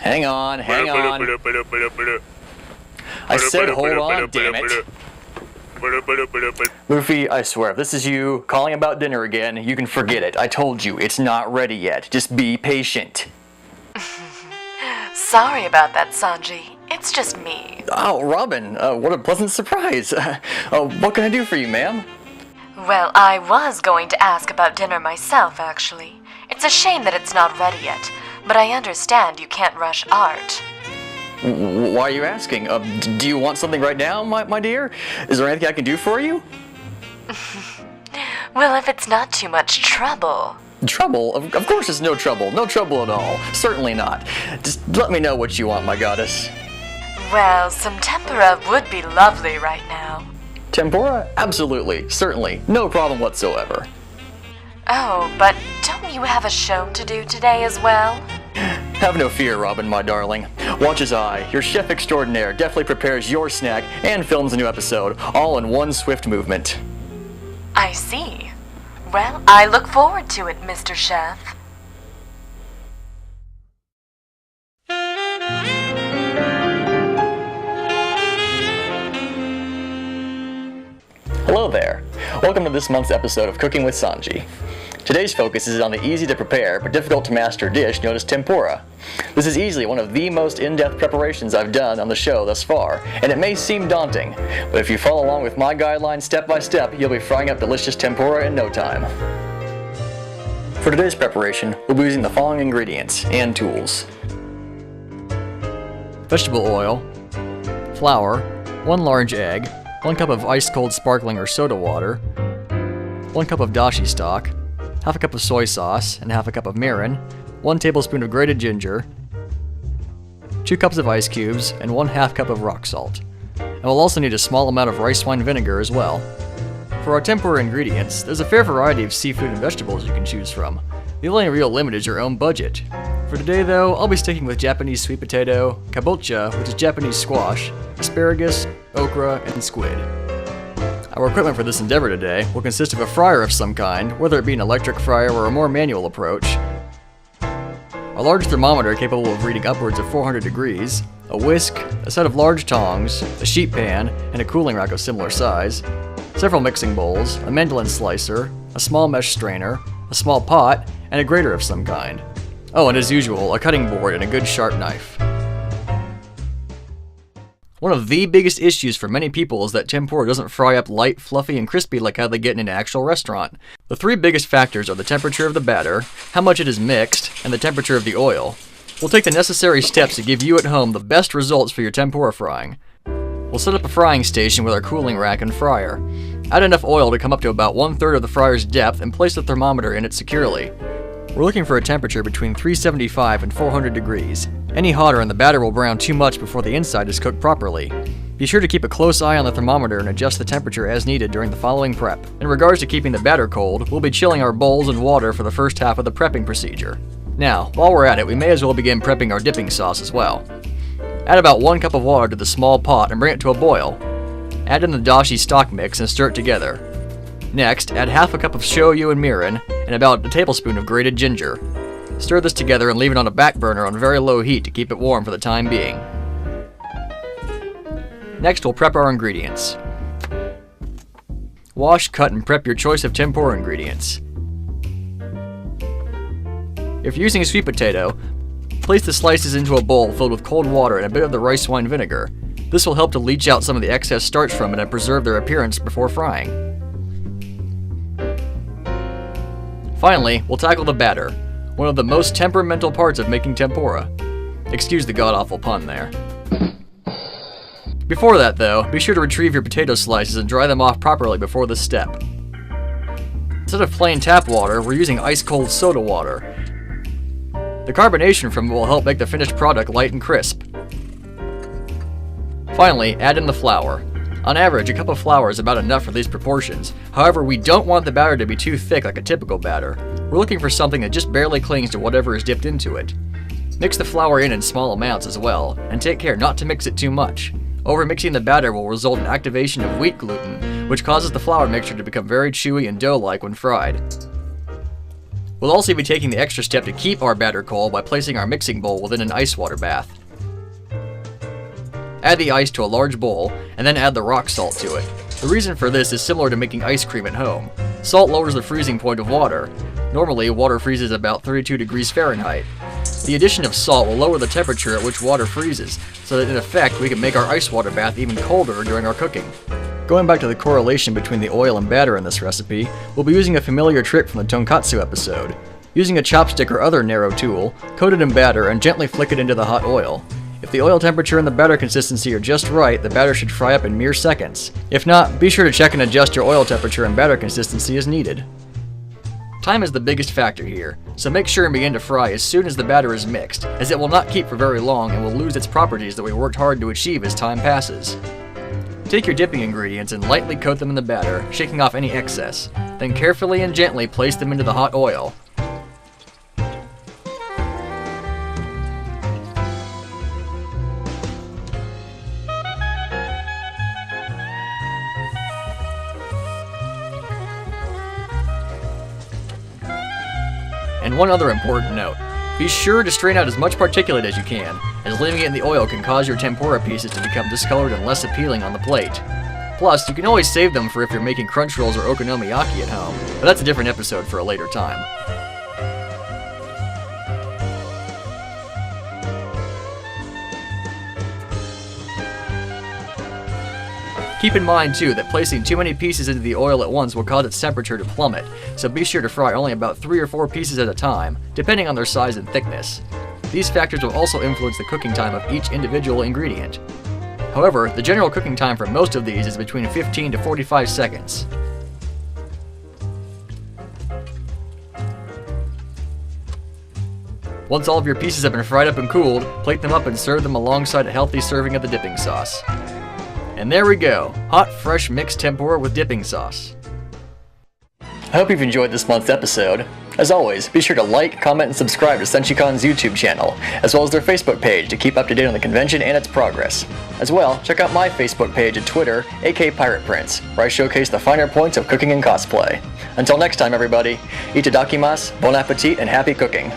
Hang on. I said hold on, damn it. Luffy, I swear, if this is you calling about dinner again, you can forget it. I told you, it's not ready yet. Just be patient. Sorry about that, Sanji. It's just me. Oh, Robin, what a pleasant surprise. What can I do for you, ma'am? Well, I was going to ask about dinner myself, actually. It's a shame that it's not ready yet, but I understand you can't rush art. Why are you asking? Do you want something right now, my dear? Is there anything I can do for you? Well, if it's not too much trouble. Trouble? Of course it's no trouble. No trouble at all. Certainly not. Just let me know what you want, my goddess. Well, some tempura would be lovely right now. Tempura? Absolutely. Certainly. No problem whatsoever. Oh, but don't you have a show to do today as well? Have no fear, Robin, my darling. Watch as I, your chef extraordinaire, deftly prepares your snack and films a new episode, all in one swift movement. I see. Well, I look forward to it, Mr. Chef. Hello there. Welcome to this month's episode of Cooking with Sanji. Today's focus is on the easy to prepare but difficult to master dish known as tempura. This is easily one of the most in-depth preparations I've done on the show thus far, and it may seem daunting, but if you follow along with my guidelines step by step, you'll be frying up delicious tempura in no time. For today's preparation, we'll be using the following ingredients and tools. Vegetable oil, flour, 1 large egg, 1 cup of ice-cold sparkling or soda water, 1 cup of dashi stock, half a cup of soy sauce and half a cup of mirin, 1 tablespoon of grated ginger, 2 cups of ice cubes, and 1/2 cup of rock salt. And we'll also need a small amount of rice wine vinegar as well. For our tempura ingredients, there's a fair variety of seafood and vegetables you can choose from. The only real limit is your own budget. For today though, I'll be sticking with Japanese sweet potato, kabocha, which is Japanese squash, asparagus, okra, and squid. Our equipment for this endeavor today will consist of a fryer of some kind, whether it be an electric fryer or a more manual approach, a large thermometer capable of reading upwards of 400 degrees, a whisk, a set of large tongs, a sheet pan, and a cooling rack of similar size, several mixing bowls, a mandolin slicer, a small mesh strainer, a small pot, and a grater of some kind. Oh, and as usual, a cutting board and a good sharp knife. One of the biggest issues for many people is that tempura doesn't fry up light, fluffy, and crispy like how they get in an actual restaurant. The 3 biggest factors are the temperature of the batter, how much it is mixed, and the temperature of the oil. We'll take the necessary steps to give you at home the best results for your tempura frying. We'll set up a frying station with our cooling rack and fryer. Add enough oil to come up to about 1/3 of the fryer's depth and place the thermometer in it securely. We're looking for a temperature between 375 and 400 degrees. Any hotter and the batter will brown too much before the inside is cooked properly. Be sure to keep a close eye on the thermometer and adjust the temperature as needed during the following prep. In regards to keeping the batter cold, we'll be chilling our bowls and water for the first half of the prepping procedure. Now, while we're at it, we may as well begin prepping our dipping sauce as well. Add about 1 cup of water to the small pot and bring it to a boil. Add in the dashi stock mix and stir it together. Next, add half a cup of shoyu and mirin and about a tablespoon of grated ginger. Stir this together and leave it on a back burner on very low heat to keep it warm for the time being. Next, we'll prep our ingredients. Wash, cut, and prep your choice of tempura ingredients. If you're using a sweet potato, place the slices into a bowl filled with cold water and a bit of the rice wine vinegar. This will help to leach out some of the excess starch from it and preserve their appearance before frying. Finally, we'll tackle the batter, one of the most temperamental parts of making tempura. Excuse the god-awful pun there. Before that though, be sure to retrieve your potato slices and dry them off properly before this step. Instead of plain tap water, we're using ice-cold soda water. The carbonation from it will help make the finished product light and crisp. Finally, add in the flour. On average, a cup of flour is about enough for these proportions. However, we don't want the batter to be too thick like a typical batter. We're looking for something that just barely clings to whatever is dipped into it. Mix the flour in small amounts as well, and take care not to mix it too much. Overmixing the batter will result in activation of wheat gluten, which causes the flour mixture to become very chewy and dough-like when fried. We'll also be taking the extra step to keep our batter cold by placing our mixing bowl within an ice water bath. Add the ice to a large bowl, and then add the rock salt to it. The reason for this is similar to making ice cream at home. Salt lowers the freezing point of water. Normally, water freezes about 32 degrees Fahrenheit. The addition of salt will lower the temperature at which water freezes, so that in effect we can make our ice water bath even colder during our cooking. Going back to the correlation between the oil and batter in this recipe, we'll be using a familiar trick from the tonkatsu episode. Using a chopstick or other narrow tool, coat it in batter and gently flick it into the hot oil. If the oil temperature and the batter consistency are just right, the batter should fry up in mere seconds. If not, be sure to check and adjust your oil temperature and batter consistency as needed. Time is the biggest factor here, so make sure and begin to fry as soon as the batter is mixed, as it will not keep for very long and will lose its properties that we worked hard to achieve as time passes. Take your dipping ingredients and lightly coat them in the batter, shaking off any excess. Then carefully and gently place them into the hot oil. And one other important note, be sure to strain out as much particulate as you can, as leaving it in the oil can cause your tempura pieces to become discolored and less appealing on the plate. Plus, you can always save them for if you're making crunch rolls or okonomiyaki at home, but that's a different episode for a later time. Keep in mind, too, that placing too many pieces into the oil at once will cause its temperature to plummet, so be sure to fry only about 3 or 4 pieces at a time, depending on their size and thickness. These factors will also influence the cooking time of each individual ingredient. However, the general cooking time for most of these is between 15 to 45 seconds. Once all of your pieces have been fried up and cooled, plate them up and serve them alongside a healthy serving of the dipping sauce. And there we go, hot, fresh mixed tempura with dipping sauce. I hope you've enjoyed this month's episode. As always, be sure to like, comment, and subscribe to Senshi-Kan's YouTube channel, as well as their Facebook page to keep up to date on the convention and its progress. As well, check out my Facebook page and Twitter, AK Pirate Prince, where I showcase the finer points of cooking and cosplay. Until next time, everybody, itadakimasu, bon appetit, and happy cooking!